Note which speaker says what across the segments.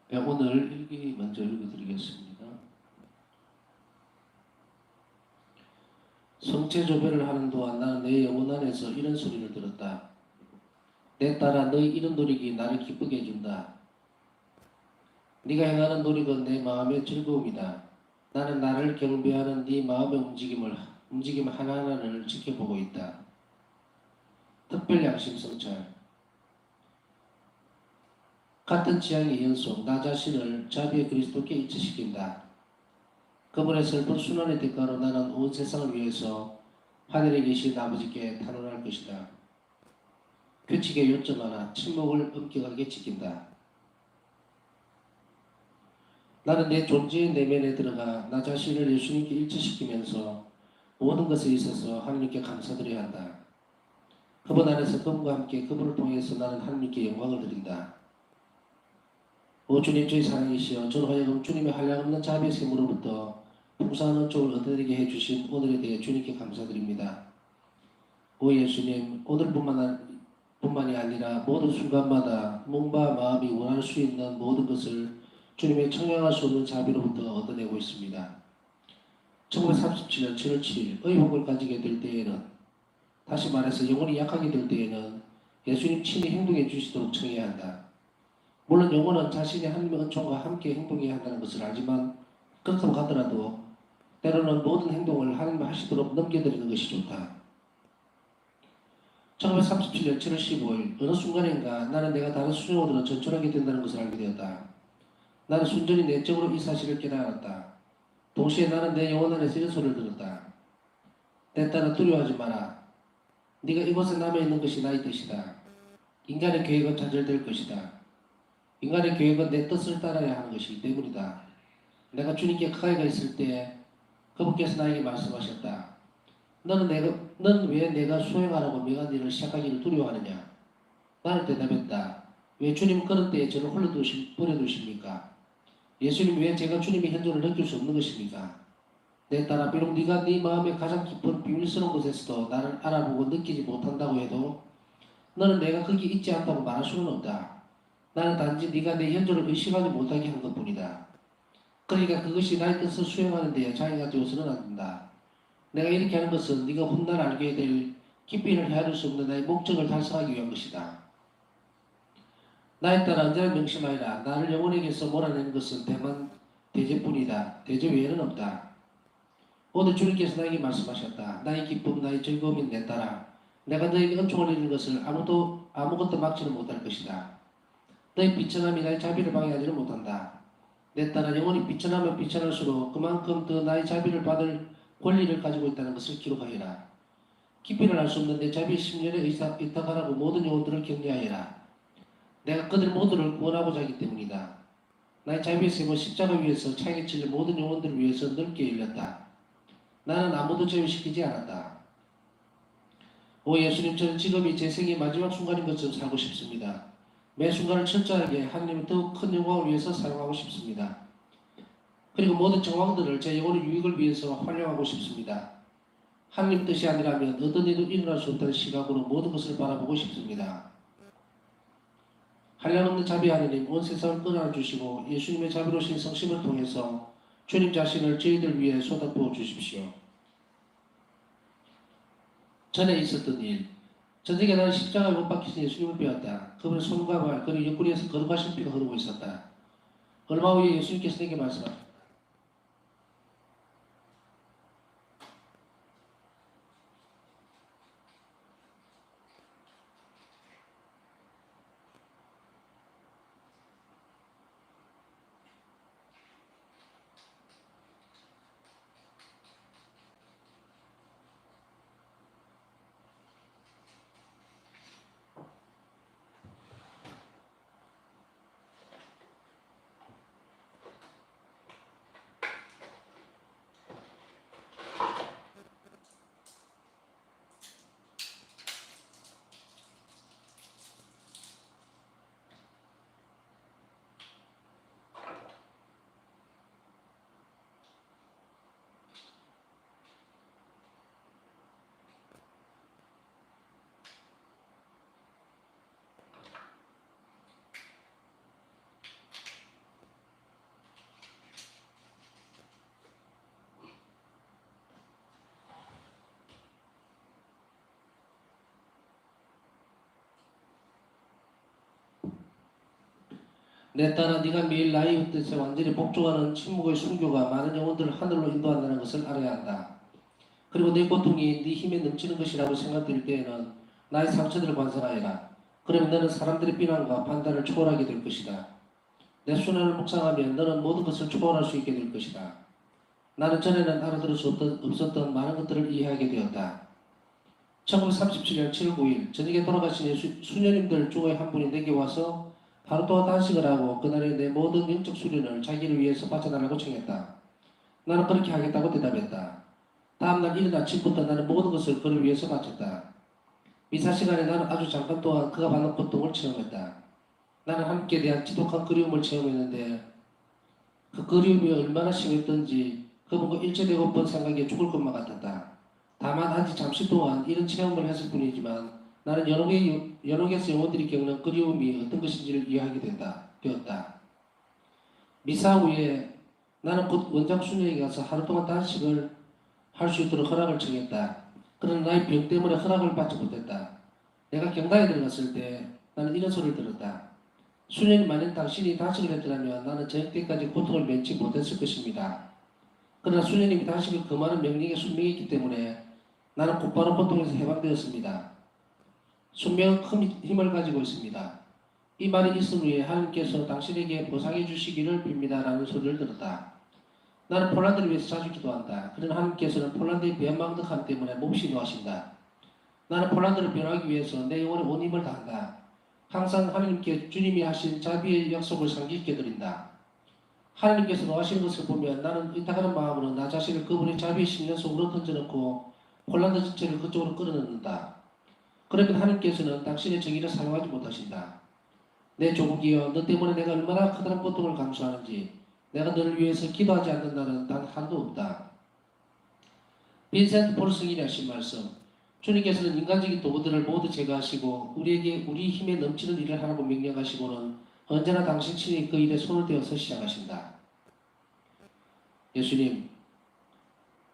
Speaker 1: 네, 오늘 일기 먼저 읽어드리겠습니다. 성체조배를 하는 동안 나는 내 영혼 안에서 이런 소리를 들었다. 내 딸아, 너의 이런 노력이 나를 기쁘게 해준다. 네가 행하는 노력은 내 마음의 즐거움이다. 나는 나를 경배하는 네 마음의 움직임 하나하나를 지켜보고 있다. 특별 양심 성찰. 같은 취향의 연속, 나 자신을 자비의 그리스도께 일치시킨다. 그분의 슬픈 순환의 대가로 나는 온 세상을 위해서 하늘에 계신 아버지께 탄원할 것이다. 규칙에 요점 하나, 침묵을 엄격하게 지킨다. 나는 내 존재의 내면에 들어가 나 자신을 예수님께 일치시키면서 모든 것에 있어서 하나님께 감사드려야 한다. 그분 안에서 그분과 함께 그분을 통해서 나는 하나님께 영광을 드린다. 오 주님, 저희 사랑이시여, 저로 하여금 주님의 한량없는 자비의 샘으로부터 풍성한 은총을 얻어내게 해주신 오늘에 대해 주님께 감사드립니다. 오 예수님, 오늘뿐만이 아니라 모든 순간마다 몸과 마음이 원할 수 있는 모든 것을 주님의 청량할 수 없는 자비로부터 얻어내고 있습니다. 1937년 7월 7일 의복을 가지게 될 때에는, 다시 말해서 영혼이 약하게 될 때에는 예수님 친히 행동해 주시도록 청해야 한다. 물론 영혼은 자신의 하나님의 은총과 함께 행동해야 한다는 것을 알지만, 그렇다고 하더라도 때로는 모든 행동을 하나님 하시도록 넘겨드리는 것이 좋다. 1937년 7월 15일 어느 순간인가 나는 내가 다른 수종으로는 전출하게 된다는 것을 알게 되었다. 나는 순전히 내적으로 이 사실을 깨달았다. 동시에 나는 내 영혼 안에서 이런 소리를 들었다. 내 딸아, 두려워하지 마라. 네가 이곳에 남아있는 것이 나의 뜻이다. 인간의 계획은 좌절될 것이다. 인간의 계획은 내 뜻을 따라야 하는 것이기 때문이다. 내가 주님께 가까이 가 있을 때 그분께서 나에게 말씀하셨다. 너는 왜 내가 수행하라고 명한 일을 시작하기를 두려워하느냐? 나는 대답했다. 왜 주님 그런 때에 저를 버려두십니까? 예수님, 왜 제가 주님의 현존을 느낄 수 없는 것입니까? 내 딸아, 비록 네가 네 마음의 가장 깊은 비밀스러운 곳에서도 나를 알아보고 느끼지 못한다고 해도 너는 내가 거기 있지 않다고 말할 수는 없다. 나는 단지 네가 내 현존을 의식하지 못하게 한 것뿐이다. 그러니까 그것이 나의 뜻을 수행하는 데에 장애가 되어서는 안 된다. 내가 이렇게 하는 것은 네가 훗날 알게 될 깊이를 헤아릴 수 없는 나의 목적을 달성하기 위한 것이다. 나에 따라 언제나 명심하여라. 나를 영혼에게서 몰아내는 것은 대만 대죄뿐이다. 대죄 외에는 없다. 오늘 주님께서 나에게 말씀하셨다. 나의 기쁨, 나의 즐거움인 내 딸아. 내가 너에게 은총을 내리는 것을 아무것도 막지는 못할 것이다. 너의 비천함이 나의 자비를 방해하지는 못한다. 내 딸아, 영혼이 비천하면 비천할수록 그만큼 더 나의 자비를 받을 권리를 가지고 있다는 것을 기록하여라. 깊이를 알 수 없는 내 자비의 심년에 의탁하라고 모든 영혼들을 격려하여라. 내가 그들 모두를 구원하고자 하기 때문이다. 나의 자비의 셈은 십자가 위에서 창에 찔린 모든 영혼들을 위해서 넓게 열렸다. 나는 아무도 제외시키지 않았다. 오 예수님, 저는 지금이 제 생의 마지막 순간인 것처럼 살고 싶습니다. 매 순간을 철저하게 하나님의 더욱 큰 영광을 위해서 사용하고 싶습니다. 그리고 모든 정황들을 제 영혼의 유익을 위해서 활용하고 싶습니다. 하나님 뜻이 아니라면 어떤 일도 일어날 수 없다는 시각으로 모든 것을 바라보고 싶습니다. 한량없는 자비 하나님, 온 세상을 끌어안아 주시고 예수님의 자비로우신 성심을 통해서 주님 자신을 저희들 위해 쏟아부어 주십시오. 전에 있었던 일, 전쟁에 나는 십자가에 못 박히신 예수님을 배웠다. 그분의 손과 발, 그리고 옆구리에서 거룩하신 피가 흐르고 있었다. 얼마 후에 예수님께서 내게 말씀하셨다. 내 딸아 네가 매일 나의 뜻에 완전히 복종하는 침묵의 순교가 많은 영혼들을 하늘로 인도한다는 것을 알아야 한다. 그리고 내 고통이 네 힘에 넘치는 것이라고 생각될 때에는 나의 상처들을 관찰하여라. 그러면 너는 사람들의 비난과 판단을 초월하게 될 것이다. 내 순환을 묵상하면 너는 모든 것을 초월할 수 있게 될 것이다. 나는 전에는 알아들을 수 없었던 많은 것들을 이해하게 되었다. 1937년 7월 9일 저녁에 돌아가신 수녀님들 중의 한 분이 내게 와서 하루 동안 단식을 하고 그날의 내 모든 영적 수련을 자기를 위해서 바쳐달라고 청했다. 나는 그렇게 하겠다고 대답했다. 다음날 이른 아침부터 나는 모든 것을 그를 위해서 바쳤다. 미사 시간에 나는 아주 잠깐 동안 그가 받는 고통을 체험했다. 나는 하나님께 대한 지독한 그리움을 체험했는데 그 그리움이 얼마나 심했던지 그분과 일체되고픈 생각에 죽을 것만 같았다. 다만 아직 잠시 동안 이런 체험을 했을 뿐이지만 나는 연옥에서 영혼들이 겪는 그리움이 어떤 것인지를 이해하게 되었다. 미사 후에 나는 곧 원장 수녀에게 가서 하루 동안 단식을 할 수 있도록 허락을 청했다. 그러나 나의 병 때문에 허락을 받지 못했다. 내가 경당에 들어갔을 때 나는 이런 소리를 들었다. 수년이 만약 당신이 단식을 했더라면 나는 저녁 때까지 고통을 면치 못했을 것입니다. 그러나 수녀님이 단식을 금하는 명령에 순명했기 때문에 나는 곧바로 고통에서 해방되었습니다. 순명은 큰 힘을 가지고 있습니다. 이 말이 있은 후에 하나님께서 당신에게 보상해 주시기를 빕니다. 라는 소리를 들었다. 나는 폴란드를 위해서 자주 기도한다. 그러나 하나님께서는 폴란드의 배은망덕함 때문에 몹시 노하신다. 나는 폴란드를 변화하기 위해서 내 영혼의 온 힘을 다한다. 항상 하나님께 주님이 하신 자비의 약속을 상기시켜 드린다. 하나님께서 노하시는 것을 보면 나는 의탁하는 마음으로 나 자신을 그분의 자비의 심령 속으로 던져놓고 폴란드 전체를 그쪽으로 끌어넣는다. 그러면 하나님께서는 당신의 정의를 사용하지 못하신다. 내 조국이여, 너 때문에 내가 얼마나 커다란 고통을 감수하는지 내가 너를 위해서 기도하지 않는 날은 단 하루도 없다. 빈센트 폴 승인이 하신 말씀. 주님께서는 인간적인 도구들을 모두 제거하시고 우리에게 우리 힘에 넘치는 일을 하라고 명령하시고는 언제나 당신 친히 그 일에 손을 대어서 시작하신다. 예수님,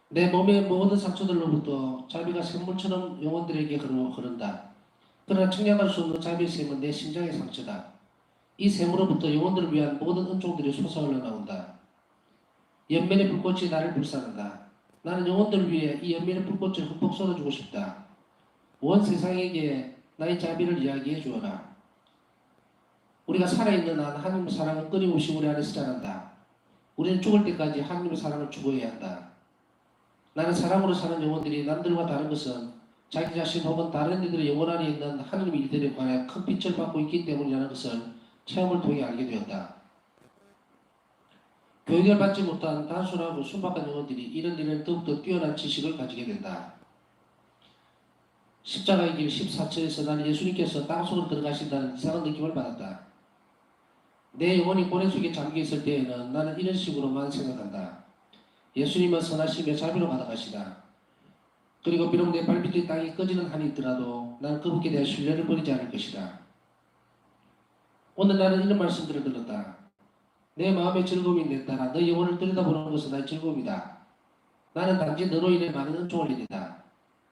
Speaker 1: 내 몸의 모든 상처들로부터 자비가 샘물처럼 영혼들에게 흐른다. 그러나 청량할 수 없는 자비의 샘은 내 심장의 상처다. 이 샘으로부터 영혼들을 위한 모든 은총들이 솟아올라 나온다. 연면의 불꽃이 나를 불사른다. 나는 영혼들을 위해 이 연면의 불꽃을 흠뻑 쏟아주고 싶다. 온 세상에게 나의 자비를 이야기해 주어라. 우리가 살아있는 한 하나님의 사랑은 끊임없이 우리 안에서 자란다. 우리는 죽을 때까지 하나님의 사랑을 추구해야 한다. 나는 사랑으로 사는 영혼들이 남들과 다른 것은 자기 자신 혹은 다른 이들의 영혼 안에 있는 하나님의 일들에 관해 큰 빛을 받고 있기 때문이라는 것을 체험을 통해 알게 되었다. 교육을 받지 못한 단순하고 순박한 영혼들이 이런 일에 더욱더 뛰어난 지식을 가지게 된다. 십자가의 길 14처에서 나는 예수님께서 땅속으로 들어가신다는 이상한 느낌을 받았다. 내 영혼이 고뇌 속에 잠겨있을 때에는 나는 이런 식으로만 생각한다. 예수님은 선하시며 자비로 가득하시다. 그리고 비록 내 발밑에 땅이 꺼지는 한이 있더라도 나는 그분께 대한 신뢰를 버리지 않을 것이다. 오늘 나는 이런 말씀들을 들었다. 내 마음의 즐거움이 내 따라 너 영혼을 들여다보는 것은 나의 즐거움이다. 나는 단지 너로 인해 많은 은총을 내린다.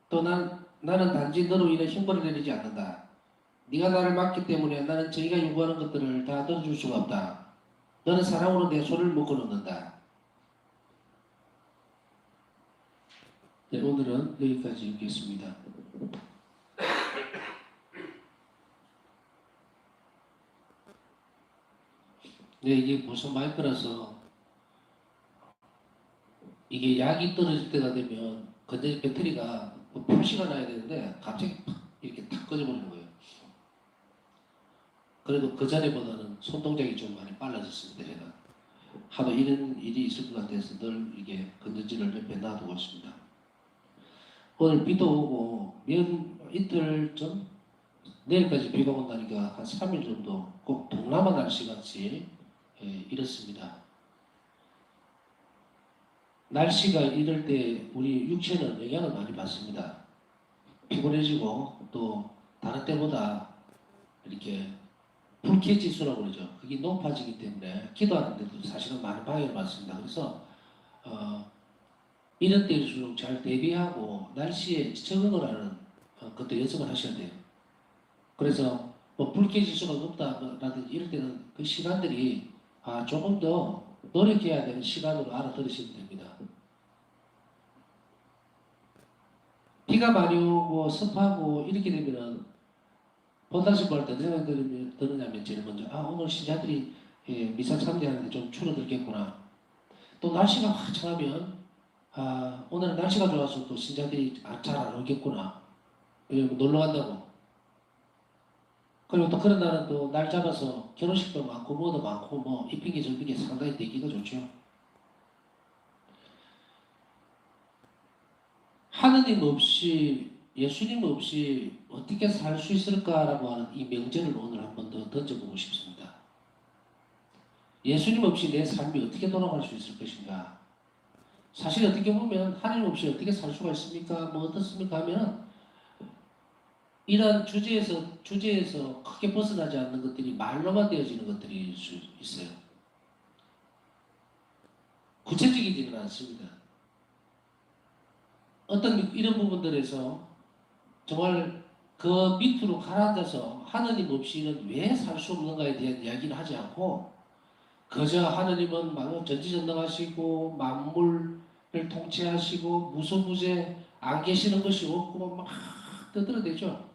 Speaker 1: 또 나는 단지 너로 인해 형벌을 내리지 않는다. 네가 나를 맡기 때문에 나는 저희가 요구하는 것들을 다 들어줄 수가 없다. 너는 사랑으로 내 손을 묶어놓는다. 네, 오늘은 여기까지 읽겠습니다. 네, 이게 무슨 마이크라서 이게 약이 떨어질 때가 되면 건전지 배터리가 표시가 나야 되는데 갑자기 팍 이렇게 탁 꺼져버리는 거예요. 그래도 그 전에보다는 손동작이 좀 많이 빨라졌습니다. 제가 하도 이런 일이 있을 것 같아서 늘 이게 건전지를 옆에 놔두고 있습니다. 오늘 비도 오고 이틀 전 내일까지 비가 온다니까 한 3일 정도 꼭 동남아 날씨같이 이렇습니다. 날씨가 이럴 때 우리 육체는 영향을 많이 받습니다. 피곤해지고 또 다른 때보다 이렇게 불쾌지수라고 그러죠. 그게 높아지기 때문에 기도하는데도 사실은 많은 방해를 받습니다. 그래서 이런 때일수록 잘 대비하고 날씨에 적응을 하는 것도 연습을 하셔야 돼요. 그래서 뭐 불쾌지수가 높다라든지 이럴 때는 그 시간들이 조금 더 노력해야 되는 시간으로 알아들으시면 됩니다. 비가 많이 오고 습하고 이렇게 되면은 본다시 볼 때 생각이 드느냐면 제일 먼저 오늘 신자들이 미사 참여하는데 좀 줄어들겠구나. 또 날씨가 화창하면 오늘은 날씨가 좋아서 또 신자들이 잘 안 오겠구나. 왜냐면 놀러 간다고. 그리고 또 그런 날은 또 날 잡아서 결혼식도 많고 뭐도 많고 뭐 이 핑계 저 핑계 상당히 되기가 좋죠. 하느님 없이 예수님 없이 어떻게 살 수 있을까라고 하는 이 명제를 오늘 한 번 더 던져보고 싶습니다. 예수님 없이 내 삶이 어떻게 돌아갈 수 있을 것인가? 사실 어떻게 보면 하나님 없이 어떻게 살 수가 있습니까? 뭐 어떻습니까? 하면 이런 주제에서 크게 벗어나지 않는 것들이 말로만 되어지는 것들일 수 있어요. 구체적이지는 않습니다. 어떤 이런 부분들에서 정말 그 밑으로 가라앉아서 하느님 없이는 왜 살 수 없는가에 대한 이야기를 하지 않고 그저 하느님은 전지전능하시고 만물을 통치하시고 무소부재 안 계시는 것이 없고 막 떠들어대죠.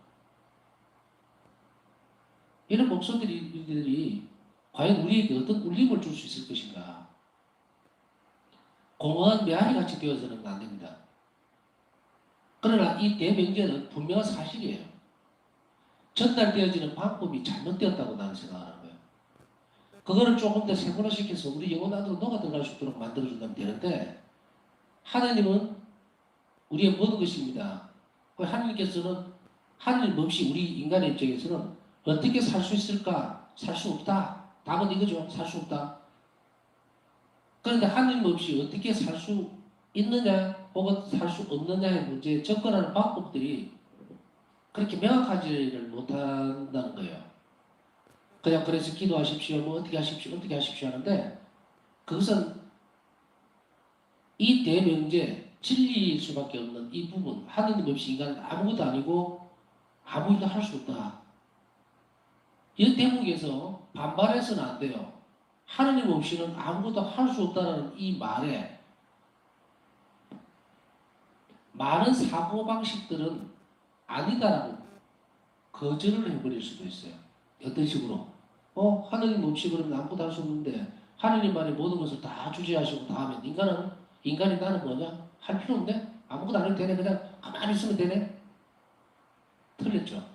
Speaker 1: 이런 목소리들이 과연 우리에게 어떤 울림을 줄 수 있을 것인가? 공허한 메아리 같이 되어서는 안 됩니다. 그러나 이 대명제는 분명한 사실이에요. 전달되어지는 방법이 잘못되었다고 나는 생각하는 거예요. 그거를 조금 더 세분화시켜서 우리 영혼 안으로 녹아 들어갈 수 있도록 만들어준다면 되는데 하나님은 우리의 모든 것입니다. 하나님께서는 하나님 없이 우리 인간의 입장에서는 어떻게 살 수 있을까? 살 수 없다. 답은 이거죠. 살 수 없다. 그런데 하나님 없이 어떻게 살 수 있느냐 혹은 살 수 없느냐의 문제에 접근하는 방법들이 그렇게 명확하지를 못한다는 거예요. 그냥 그래서 기도하십시오. 뭐 어떻게 하십시오. 어떻게 하십시오 하는데 그것은 이 대명제 진리일 수밖에 없는 이 부분 하느님 없이 인간은 아무것도 아니고 아무 일도 할 수 없다. 이 대목에서 반발해서는 안 돼요. 하느님 없이는 아무것도 할 수 없다는 이 말에 많은 사고방식들은 아니다라고 거절을 해버릴 수도 있어요. 어떤 식으로? 하느님 없이 그러면 아무것도 할 수 없는데 하느님만이 모든 것을 다 주재하시고 다 하면 인간이 나는 뭐냐? 할 필요 없네? 아무것도 안 해도 되네? 그냥 가만히 있으면 되네? 틀렸죠.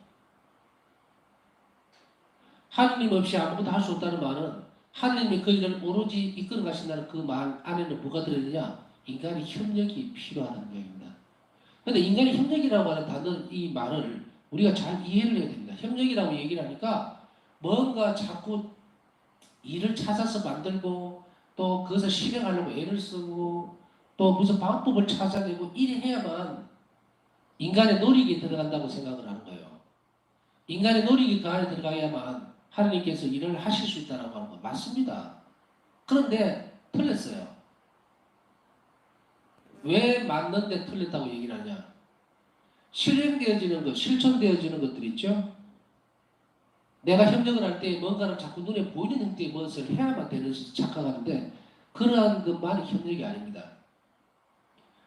Speaker 1: 하느님 없이 아무것도 할 수 없다는 말은 하느님이 그 일을 오로지 이끌어 가신다는 그 말 안에는 뭐가 들어있느냐? 인간의 협력이 필요하다는 얘기입니다. 그런데 인간의 협력이라고 하는 단어 이 말을 우리가 잘 이해를 해야 됩니다. 협력이라고 얘기를 하니까 뭔가 자꾸 일을 찾아서 만들고 또 그것을 실행하려고 애를 쓰고 또 무슨 방법을 찾아내고 이래 해야만 인간의 노력이 들어간다고 생각을 하는 거예요. 인간의 노력이 그 안에 들어가야만 하나님께서 일을 하실 수 있다고 하는 거 맞습니다. 그런데 틀렸어요. 왜 맞는데 틀렸다고 얘기를 하냐? 실행되어지는 것, 실천되어지는 것들 있죠? 내가 협력을 할 때 뭔가를 자꾸 눈에 보이는 형태의 무엇을 해야만 되는 것을 착각하는데 그러한 것만이 협력이 아닙니다.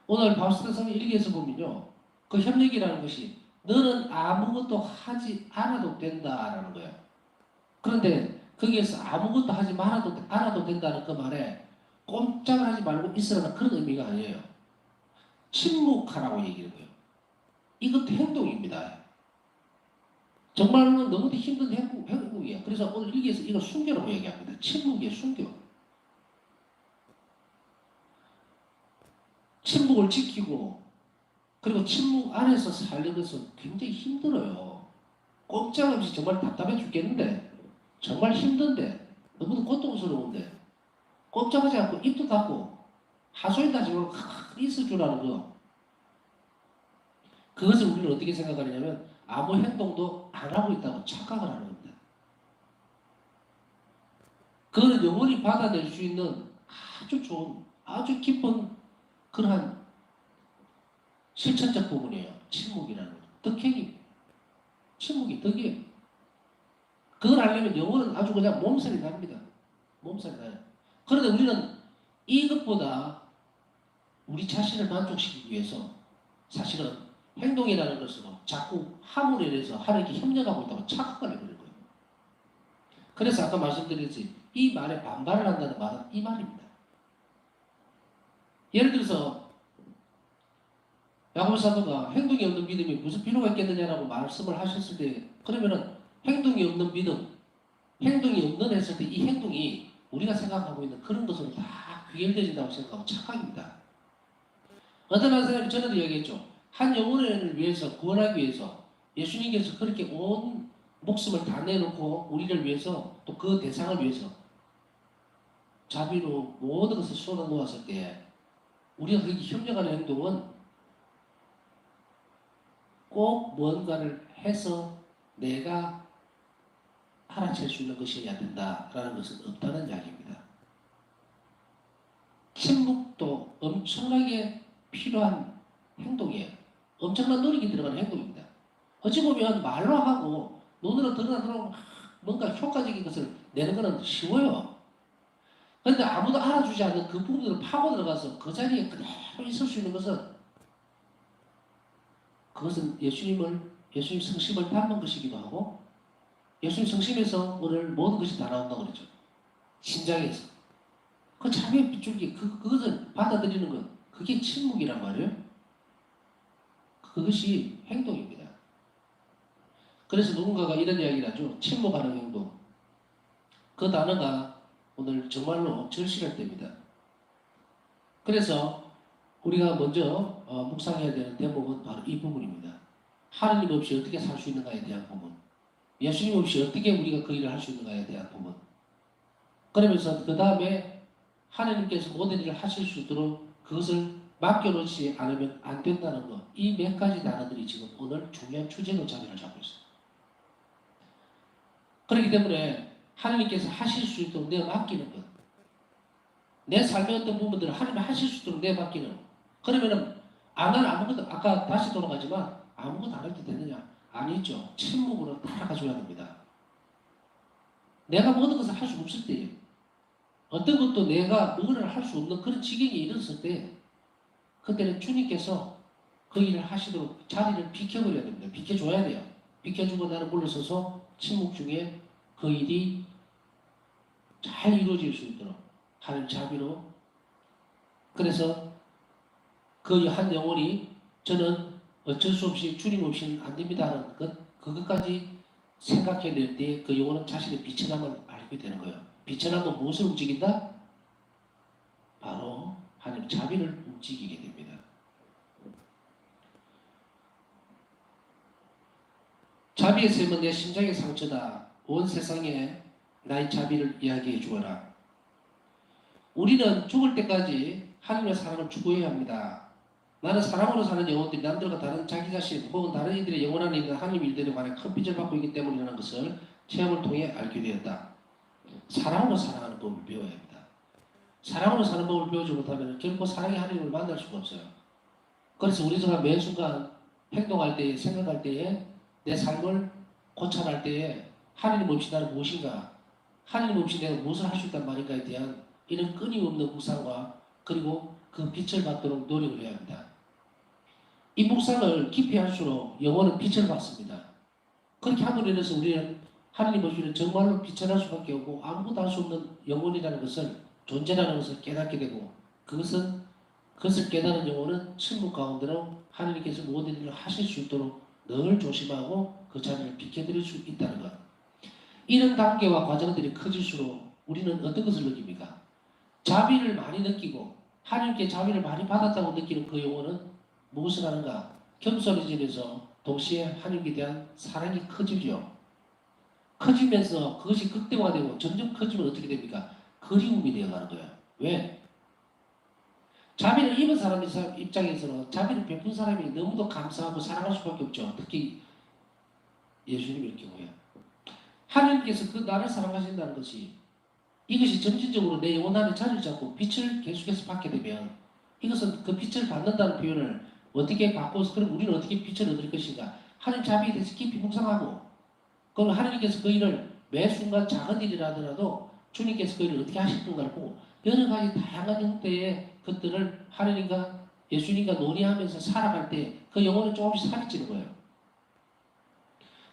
Speaker 1: 오늘 바울스타성 일기에서 보면요. 그 협력이라는 것이 너는 아무것도 하지 않아도 된다라는 거예요. 그런데 거기에서 아무것도 하지 않아도 된다는 그 말에 꼼짝을 하지 말고 있으라는 그런 의미가 아니에요. 침묵하라고 얘기하는 거예요. 이것도 행동입니다. 정말로 너무도 힘든 행동이에요. 그래서 오늘 일기에서 이걸 순교라고 얘기합니다. 침묵이에요, 순교. 침묵을 지키고 그리고 침묵 안에서 살는 것은 굉장히 힘들어요. 꼼짝없이 정말 답답해 죽겠는데 정말 힘든데 너무도 고통스러운데 꼼짝하지 않고 입도 닫고 하소연도 하지 말고 가만히 있을 줄 아는 거. 그것을 우리는 어떻게 생각하느냐면 아무 행동도 안 하고 있다고 착각을 하는 겁니다. 그거는 영원히 받아낼 수 있는 아주 좋은 아주 깊은 그러한 실천적 부분이에요. 침묵이라는 거. 덕행이 침묵이 덕이에요. 그걸 하려면 영혼은 아주 그냥 몸살이 납니다. 몸살이 나요. 그런데 우리는 이것보다 우리 자신을 만족시키기 위해서 사실은 행동이라는 것으로 자꾸 함으로 인해서 하나님께 협력하고 있다고 착각을 해버린 거예요. 그래서 아까 말씀드렸지, 이 말에 반발을 한다는 말은 이 말입니다. 예를 들어서 야고보 사도가 행동이 없는 믿음이 무슨 필요가 있겠느냐라고 말씀을 하셨을 때, 그러면은 행동이 없는 믿음, 행동이 없는 했을 때 이 행동이 우리가 생각하고 있는 그런 것으로 다 귀결되진다고 생각하고 착각입니다. 어떤 한 사람이 전에도 얘기했죠. 한 영혼을 위해서, 구원하기 위해서 예수님께서 그렇게 온 목숨을 다 내놓고 우리를 위해서, 또 그 대상을 위해서 자비로 모든 것을 쏟아 놓았을 때 우리가 그렇게 협력하는 행동은 꼭 뭔가를 해서 내가 알아챌 수 있는 것이어야 된다라는 것은 없다는 이야기입니다. 침묵도 엄청나게 필요한 행동이에요. 엄청난 노력이 들어가는 행동입니다. 어찌 보면 말로 하고 눈으로 드러나도록 뭔가 효과적인 것을 내는 것은 쉬워요. 그런데 아무도 알아주지 않는 그 부분을 파고 들어가서 그 자리에 그대로 있을 수 있는 것은, 그것은 예수님 성심을 닮은 것이기도 하고, 예수님 성심에서 오늘 모든 것이 다 나온다고 그러죠. 심장에서. 그 자비의 빗줄기, 그것을 받아들이는 것, 그게 침묵이란 말이에요. 그것이 행동입니다. 그래서 누군가가 이런 이야기를 하죠. 침묵하는 행동. 그 단어가 오늘 정말로 절실할 때입니다. 그래서 우리가 먼저 묵상해야 되는 대목은 바로 이 부분입니다. 하느님 없이 어떻게 살 수 있는가에 대한 부분. 예수님 없이 어떻게 우리가 그 일을 할 수 있는가에 대한 부분. 그러면서 그 다음에 하나님께서 모든 일을 하실 수 있도록 그것을 맡겨놓지 않으면 안 된다는 것. 이 몇 가지 단어들이 지금 오늘 중요한 주제로 자리를 잡고 있습니다. 그렇기 때문에 하나님께서 하실 수 있도록 내가 맡기는 것. 내 삶의 어떤 부분들을 하나님이 하실 수 있도록 내가 맡기는 것. 그러면은 나는 아무것도, 아까 다시 돌아가지만 아무것도 안 해도 되느냐? 아니죠. 침묵으로 따라가줘야 됩니다. 내가 모든 것을 할 수 없을 때예요. 어떤 것도 내가 뭐를 할 수 없는 그런 지경에 이르렀을 때, 그때는 주님께서 그 일을 하시도록 자리를 비켜버려야 됩니다. 비켜줘야 돼요. 비켜주고 나는 물러서서 침묵 중에 그 일이 잘 이루어질 수 있도록 하는 자비로. 그래서 그 한 영혼이 저는 어쩔 수 없이 주님 없이는 안 됩니다 하는 것, 그것까지 생각해낼 때 그 영혼은 자신의 비천함을 알게 되는 거예요. 비천함은 무엇을 움직인다? 바로 하나님 자비를 움직이게 됩니다. 자비의 셈은 내 심장의 상처다. 온 세상에 나의 자비를 이야기해 주어라. 우리는 죽을 때까지 하나님의 사랑을 추구해야 합니다. 나는 사랑으로 사는 영혼들이 남들과 다른 자기 자신 혹은 다른 이들의 영혼 안에 있는 하나님 일들에 관해 큰 빚을 받고 있기 때문이라는 것을 체험을 통해 알게 되었다. 사랑으로 살아가는 법을 배워야 합니다. 사랑으로 사는 법을 배우지 못하면 결코 사랑의 하나님을 만날 수가 없어요. 그래서 우리가 매 순간 행동할 때에, 생각할 때에, 내 삶을 고찰할 때에 하나님 없이 나는 무엇인가, 하나님 없이 내가 무엇을 할 수 있단 말인가에 대한 이런 끊임없는 묵상과, 그리고 그 빛을 받도록 노력을 해야 합니다. 이 묵상을 깊이 할수록 영혼은 빛을 받습니다. 그렇게 함으로 인해서 우리는 하나님 없이는 정말로 비천할 수밖에 없고 아무것도 할 수 없는 영혼이라는 것을, 존재라는 것을 깨닫게 되고, 그것을 깨닫는 영혼은 침묵 가운데로 하나님께서 모든 일을 하실 수 있도록 늘 조심하고 그 자리를 비켜드릴 수 있다는 것. 이런 단계와 과정들이 커질수록 우리는 어떤 것을 느낍니까? 자비를 많이 느끼고 하나님께 자비를 많이 받았다고 느끼는 그 영혼은 무엇을 하는가? 겸손해지면서 동시에 하나님께 대한 사랑이 커지죠. 커지면서 그것이 극대화되고 점점 커지면 어떻게 됩니까? 그리움이 되어가는 거예요. 왜? 자비를 입은 사람 입장에서는 자비를 베푼 사람이 너무도 감사하고 사랑할 수밖에 없죠. 특히 예수님의 경우에. 하나님께서 그 나를 사랑하신다는 것이, 이것이 점진적으로 내 영혼 안에 자리를 잡고 빛을 계속해서 받게 되면, 이것은 그 빛을 받는다는 표현을 어떻게 바꿔서, 그럼 우리는 어떻게 빛을 얻을 것인가? 하나님 자비에 대해서 깊이 묵상하고, 그럼 하나님께서 그 일을 매 순간 작은 일이라 하더라도 주님께서 그 일을 어떻게 하실 건가를 보고 여러 가지 다양한 형태의 것들을 하느님과 예수님과 논의하면서 살아갈 때 그 영혼은 조금씩 살이 찌는 거예요.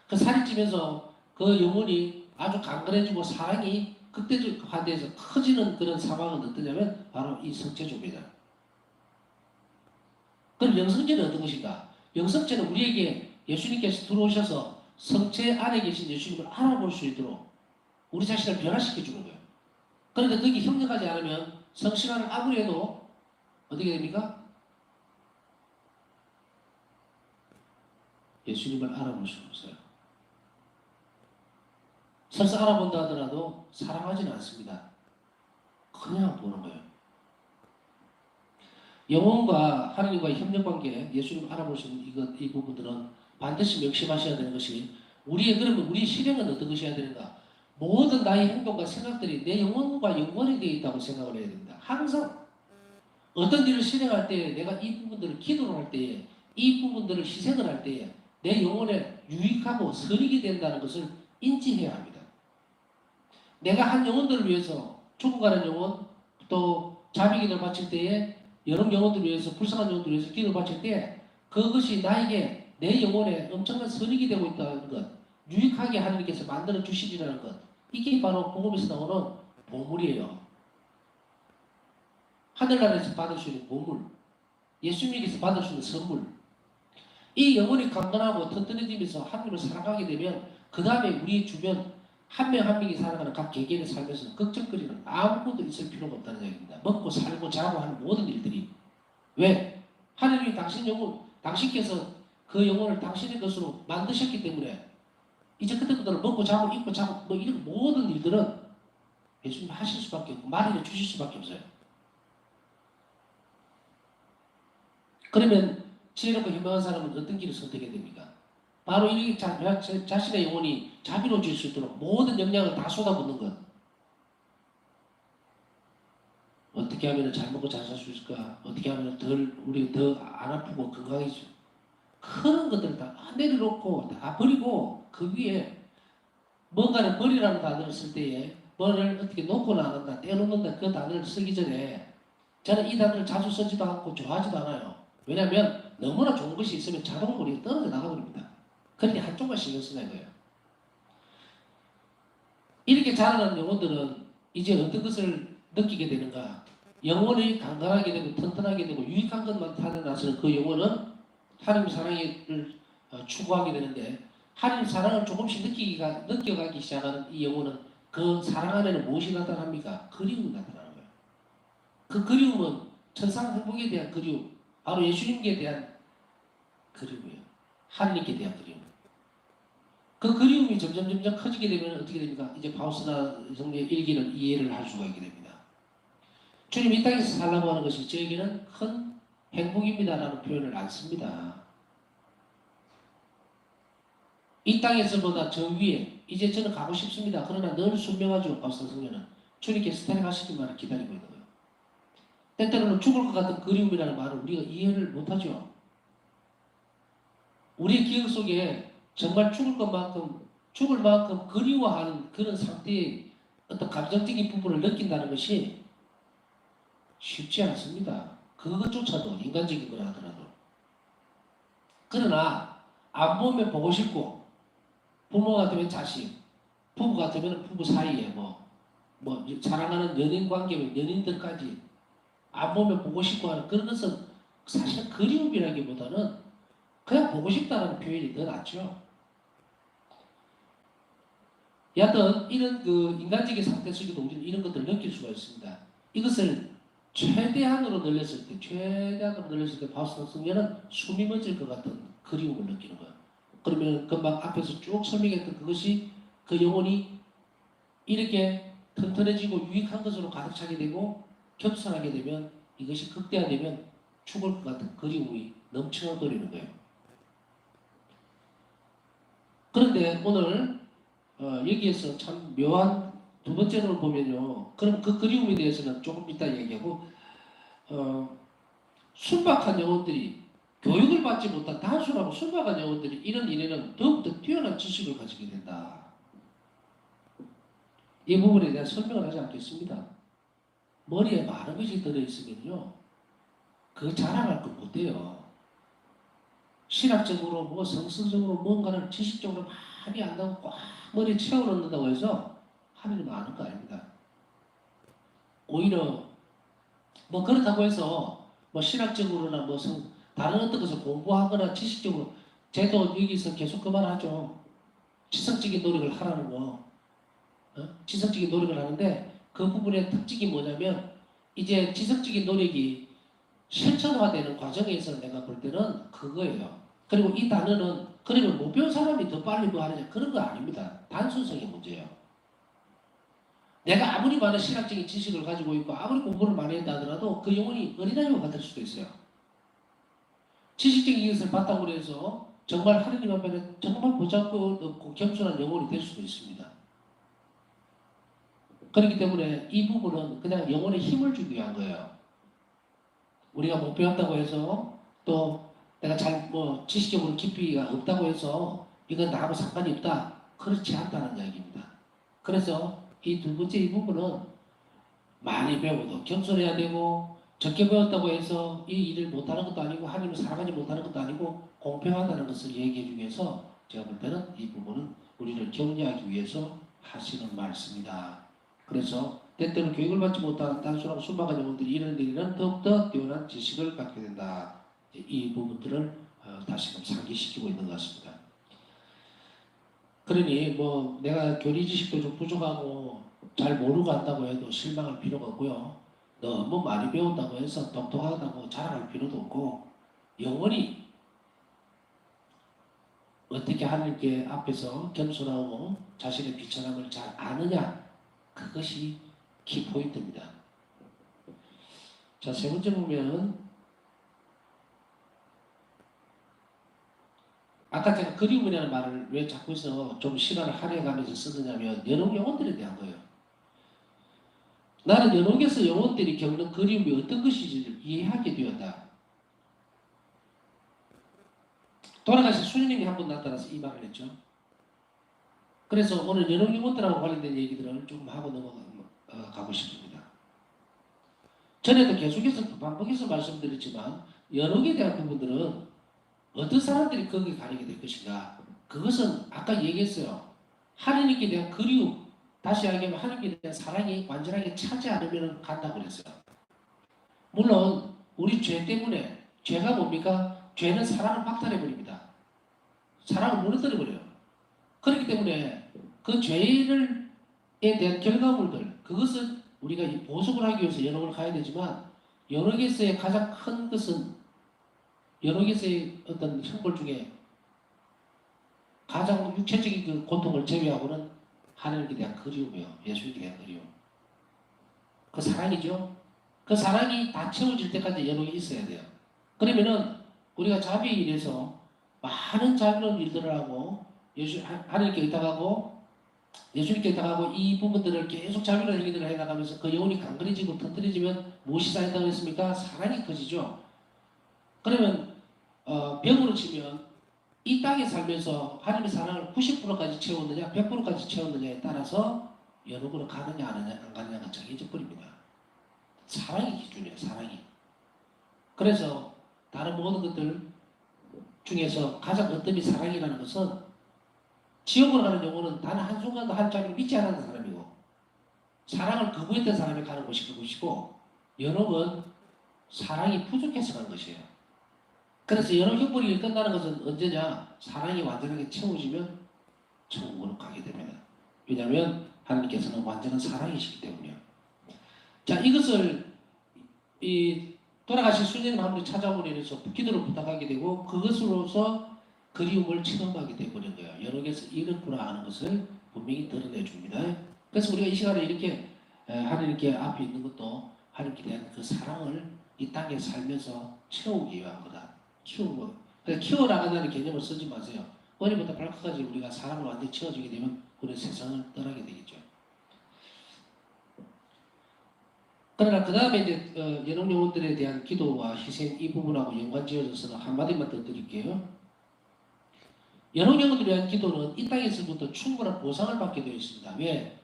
Speaker 1: 그 살이 찌면서 그 영혼이 아주 강건해지고 사랑이 극대화돼서 커지는 그런 상황은 어떠냐면 바로 이 성체조입니다. 그럼 영성체는 어떤 것인가? 영성체는 우리에게 예수님께서 들어오셔서 성체 안에 계신 예수님을 알아볼 수 있도록 우리 자신을 변화시켜 주는 거예요. 그런데 거기 협력하지 않으면 성신화를 아무리 해도 어떻게 됩니까? 예수님을 알아볼 수 없어요. 설사 알아본다 하더라도 사랑하지는 않습니다. 그냥 보는 거예요. 영혼과 하나님과의 협력관계, 예수님 알아보시는 이 부분들은 반드시 명심하셔야 되는 것이 그러면 우리 실행은 어떤 것이 해야 되는가? 모든 나의 행동과 생각들이 내 영혼과 연관이 되어 있다고 생각을 해야 됩니다. 항상 어떤 일을 실행할 때 내가 이 부분들을 기도를 할 때에 이 부분들을 희생을 할 때에 내 영혼에 유익하고 선익이 된다는 것을 인지해야 합니다. 내가 한 영혼들을 위해서 죽어가는 영혼 또 자비기도를 바칠 때에 여러 영혼들을 위해서 불쌍한 영혼들을 위해서 기도를 바칠 때 그것이 나에게 내 영혼에 엄청난 선익이 되고 있다는 것 유익하게 하나님께서 만들어 주시리라는 것 이게 바로 복음에서 나오는 보물이에요. 하늘나라에서 받을 수 있는 보물 예수님께서 받을 수 있는 선물 이 영혼이 강건하고 튼튼해지면서 하나님을 사랑하게 되면 그 다음에 우리 주변 한 명 한 명이 살아가는 각 개개인의 삶에서 걱정거리는 아무것도 있을 필요가 없다는 얘기입니다. 먹고 살고 자고 하는 모든 일들이 왜? 하나님이 당신께서 그 영혼을 당신의 것으로 만드셨기 때문에 이제 그때부터 먹고 자고 입고 자고 뭐 이런 모든 일들은 예수님 하실 수밖에 없고 마련해 주실 수밖에 없어요. 그러면 지혜롭고 현명한 사람은 어떤 길을 선택해야 됩니까? 바로 이 자신의 영혼이 자비로워질 수 있도록 모든 역량을 다 쏟아붓는 것. 어떻게 하면 잘 먹고 잘 살 수 있을까? 어떻게 하면 우리 더 안 아프고 건강해지죠? 그런 것들을 다 내려놓고 다 버리고 그 위에 뭔가를 버리라는 단어를 쓸 때에 뭐를 어떻게 놓고 나간다, 떼어놓는다 그 단어를 쓰기 전에 저는 이 단어를 자주 쓰지도 않고 좋아하지도 않아요. 왜냐하면 너무나 좋은 것이 있으면 자동으로 우리가 떨어져 나가버립니다. 그러니 한쪽만 신경 쓰는 거예요. 이렇게 자라는 영혼들은 이제 어떤 것을 느끼게 되는가? 영혼이 강건하게 되고 튼튼하게 되고 유익한 것만 타고나서는 그 영혼은 하나님 사랑을 추구하게 되는데 하나님 사랑을 조금씩 느껴가기 시작하는 이 영혼은 그 사랑 안에는 무엇이 나타납니까? 그리움이 나타나는 거예요. 그 그리움은 천상 행복에 대한 그리움, 바로 예수님께 대한 그리움이에요. 하나님께 대한 그리움. 그 그리움이 점점 커지게 되면 어떻게 됩니까? 이제 파우스나 성령의 일기는 이해를 할 수가 있게 됩니다. 주님 이 땅에서 살라고 하는 것이 저에게는 큰 행복입니다라는 표현을 안 씁니다. 이 땅에서보다 저 위에 이제 저는 가고 싶습니다. 그러나 늘 순명하죠. 파우스 성령은 주님께서 데려가시기만을 기다리고 있는 거예요. 때때로는 죽을 것 같은 그리움이라는 말을 우리가 이해를 못하죠. 우리 기억 속에 정말 죽을 만큼 그리워하는 그런 상태의 어떤 감정적인 부분을 느낀다는 것이 쉽지 않습니다. 그것조차도 인간적인 거라 하더라도. 그러나 안 보면 보고 싶고 부모 같으면 자식, 부부 같으면 부부 사이에 사랑하는 연인 관계면 연인들까지 안 보면 보고 싶고 하는 그런 것은 사실은 그리움이라기보다는 그냥 보고 싶다는 표현이 더 낫죠. 여하튼 이런 그 인간적인 상태 속에도 우리는 이런 것들을 느낄 수가 있습니다. 이것을 최대한으로 늘렸을 때 바우스 성령은 숨이 멎을 것 같은 그리움을 느끼는 거예요. 그러면 금방 앞에서 쭉 설명했던 그것이 그 영혼이 이렇게 튼튼해지고 유익한 것으로 가득 차게 되고 겸손하게 되면 이것이 극대화되면 죽을 것 같은 그리움이 넘쳐버리는 거예요. 그런데 오늘 여기에서 참 묘한 두 번째로 보면요. 그럼 그 그리움에 대해서는 조금 이따 얘기하고 순박한 영혼들이 교육을 받지 못한 단순하고 순박한 영혼들이 이런 일에는 더욱더 뛰어난 지식을 가지게 된다. 이 부분에 대한 설명을 하지 않겠습니다. 머리에 많은 것이 들어있으면요, 그거 자랑할 거 못해요. 신학적으로 뭐 성서적으로 뭔가를 지식적으로 많이 안다고 꽉 머리에 채워넣는다고 해서 하늘이 많은 거 아닙니다. 오히려 뭐 그렇다고 해서 뭐 신학적으로나 뭐 다른 어떤 것을 공부하거나 지식적으로 제도 여기서 계속 그 말하죠. 지성적인 노력을 하라는 거. 지성적인 노력을 하는데 그 부분의 특징이 뭐냐면 이제 지성적인 노력이 실천화되는 과정에서 내가 볼 때는 그거예요. 그리고 이 단어는 그러면 못 배운 사람이 더 빨리 뭐 하느냐 그런 거 아닙니다. 단순성의 문제예요. 내가 아무리 많은 신학적인 지식을 가지고 있고 아무리 공부를 많이 했다 하더라도 그 영혼이 어린아이와 같을 수도 있어요. 지식적인 것을 바탕으로 해서 정말 하느님 앞에는 정말 보잘것없고 겸손한 영혼이 될 수도 있습니다. 그렇기 때문에 이 부분은 그냥 영혼에 힘을 주기 위한 거예요. 우리가 못 배웠다고 해서 또 내가 잘 뭐 지식적으로 깊이가 없다고 해서 이건 나하고 상관이 없다. 그렇지 않다는 이야기입니다. 그래서 이 두 번째 이 부분은 많이 배워도 겸손해야 되고 적게 배웠다고 해서 이 일을 못하는 것도 아니고 하나님을 사랑하지 못하는 것도 아니고 공평하다는 것을 얘기해 주기 위해서 제가 볼 때는 이 부분은 우리를 격려하기 위해서 하시는 말씀이다. 그래서 때때로 교육을 받지 못한 단순하고 순박한 영혼들이 이런 데에는 더욱더 뛰어난 지식을 갖게 된다. 이 부분들을 다시금 상기시키고 있는 것 같습니다. 그러니 뭐 내가 교리 지식도 좀 부족하고 잘 모르고 한다고 해도 실망할 필요가 없고요. 너무 많이 배운다고 해서 똑똑하다고 자랑할 필요도 없고 영원히 어떻게 하나님께 앞에서 겸손하고 자신의 비천함을 잘 아느냐 그것이 키포인트입니다. 자, 세 번째 보면 아까 제가 그리움이라는 말을 왜 자꾸 해서 좀 시간을 할애해가면서 쓰느냐면 연옥 영혼들에 대한 거예요. 나는 연옥에서 영혼들이 겪는 그리움이 어떤 것인지를 이해하게 되었다. 돌아가신 수녀님이 한 번 나타나서 이 말을 했죠. 그래서 오늘 연옥 영혼들하고 관련된 얘기들을 조금 하고 넘어가고 싶습니다. 전에도 계속해서 반복해서 말씀드렸지만 연옥에 대한 부분들은 어떤 사람들이 거기에 가리게 될 것인가? 그것은 아까 얘기했어요. 하나님께 대한 그리움, 다시 이야기하면 하나님께 대한 사랑이 완전하게 차지 않으면 간다고 그랬어요. 물론 우리 죄 때문에 죄가 뭡니까? 죄는 사랑을 박탈해버립니다. 사랑을 무너뜨려버려요. 그렇기 때문에 그 죄에 대한 결과물들, 그것은 우리가 보석을 하기 위해서 연옥을 가야 되지만 연옥에서의 가장 큰 것은 연옥에서의 어떤 형벌 중에 가장 육체적인 그 고통을 제외하고는 하나님께 대한 그리움이요. 예수님께 대한 그리움. 그 사랑이죠. 그 사랑이 다 채워질 때까지 연옥이 있어야 돼요. 그러면은 우리가 자비에 의해서 많은 자비로운 일들을 하고 하나님께 의탁하고 예수님께 의탁하고 이 부분들을 계속 자비로운 행위들을 해나가면서 그 영혼이 강건해지고 튼튼해지면 무엇이 쌓인다고 했습니까? 사랑이 커지죠. 그러면 병으로 치면 이 땅에 살면서 하나님의 사랑을 90%까지 채웠느냐 100%까지 채웠느냐에 따라서 연옥으로 가느냐 안 가느냐가 정해져 버립니다. 사랑이 기준이에요. 사랑이. 그래서 다른 모든 것들 중에서 가장 어떤 사랑이라는 것은 지옥으로 가는 영혼은 단 한순간도 하나님을 믿지 않는 사람이고 사랑을 거부했던 사람이 가는 곳이 그곳이고 연옥은 사랑이 부족해서 가는 것이에요. 그래서 연옥 형벌이 끝나는 것은 언제냐? 사랑이 완전하게 채워지면 천국으로 가게 됩니다. 왜냐하면 하나님께서는 완전한 사랑이시기 때문이요. 자, 이것을 돌아가신 수녀님 한 분이 찾아오니 해서 기도를 부탁하게 되고 그것으로서 그리움을 체험하게 되버린 거예요. 연옥에서 이렇구나 하는 것을 분명히 드러내 줍니다. 그래서 우리가 이 시간에 이렇게 하나님께 앞에 있는 것도 하나님께 대한 그 사랑을 이 땅에 살면서 채우기 위한 거다. 키우고 키워나간다는 개념을 쓰지 마세요. 머리부터 발끝까지 우리가 사랑을 완전히 채워주게 되면 우리 세상을 떠나게 되겠죠. 그러나 그 다음에 이제 연옥 영혼들에 대한 기도와 희생 이 부분하고 연관지어져서 한마디만 더 드릴게요. 연옥 영혼들에 대한 기도는 이 땅에서부터 충분한 보상을 받게 되어 있습니다. 왜?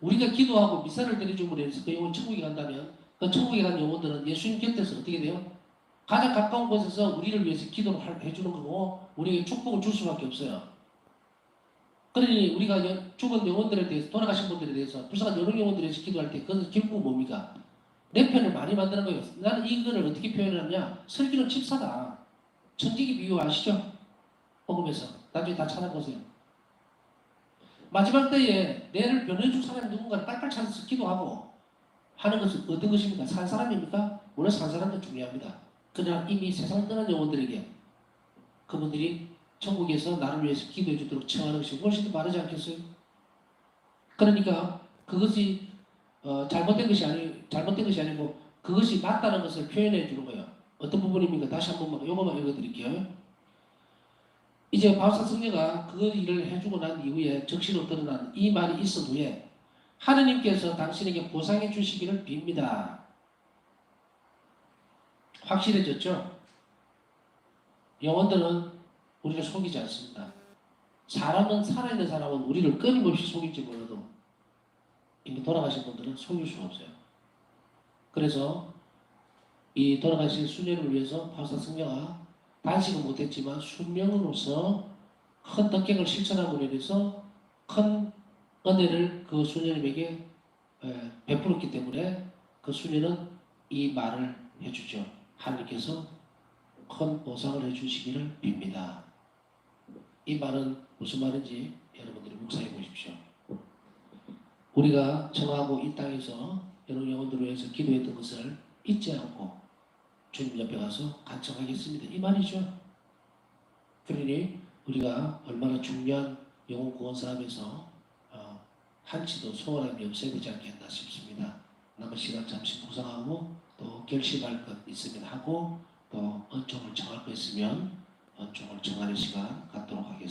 Speaker 1: 우리가 기도하고 미사를 드려줌으로 해서 그 영혼 천국에 간다면 그 천국에 간 영혼들은 예수님 곁에서 어떻게 돼요? 가장 가까운 곳에서 우리를 위해서 기도를 해주는 거고 우리에게 축복을 줄 수밖에 없어요. 그러니 우리가 죽은 영혼들에 대해서 돌아가신 분들에 대해서 불쌍한 여러 영혼들에 대해서 기도할 때 그것은 결국 뭡니까? 내 편을 많이 만드는 거예요. 나는 이거를 어떻게 표현하냐? 설교는 집사다. 천지기 비유 아시죠? 먹으면서 나중에 다 찾아보세요. 마지막 때에 내를 변해줄 사람이 누군가 딸딸 찾아서 기도하고 하는 것은 어떤 것입니까? 산 사람입니까? 물론 산 사람도 중요합니다. 그러나 이미 세상을 떠난 영혼들에게 그분들이 천국에서 나를 위해서 기도해 주도록 청하는 것이 훨씬 더 바르지 않겠어요? 그러니까 그것이 잘못된 것이 아니고 그것이 맞다는 것을 표현해 주는 거예요. 어떤 부분입니까? 다시 한 번만 요거만 읽어드릴게요. 이제 바울사 성녀가 그 일을 해주고 난 이후에 적시로 드러난 이 말이 있은 후에 하느님께서 당신에게 보상해 주시기를 빕니다. 확실해졌죠? 영혼들은 우리를 속이지 않습니다. 사람은 살아있는 사람은 우리를 끊임없이 속일지 몰라도 이미 돌아가신 분들은 속일 수가 없어요. 그래서 이 돌아가신 수녀를 위해서 바울사 성녀가 단식은 못했지만 순명으로서 큰 덕경을 실천하고 인해서 큰 은혜를 그 수녀님에게 베풀었기 때문에 그 수녀는 이 말을 해주죠. 하나님께서 큰 보상을 해주시기를 빕니다. 이 말은 무슨 말인지 여러분들이 묵상해 보십시오. 우리가 정하고 이 땅에서 여러 영혼들을 위해서 기도했던 것을 잊지 않고 주님 옆에 가서 간청하겠습니다. 이 말이죠. 그러니 우리가 얼마나 중요한 영혼 구원 사업에서 한치도 소홀함이 없어야 되지 않겠나 싶습니다. 남은 시간 잠시 묵상하고 또 결심할 것 있으면 하고 또 은총을 청할 것 있으면 은총을 청하는 시간 갖도록 하겠습니다.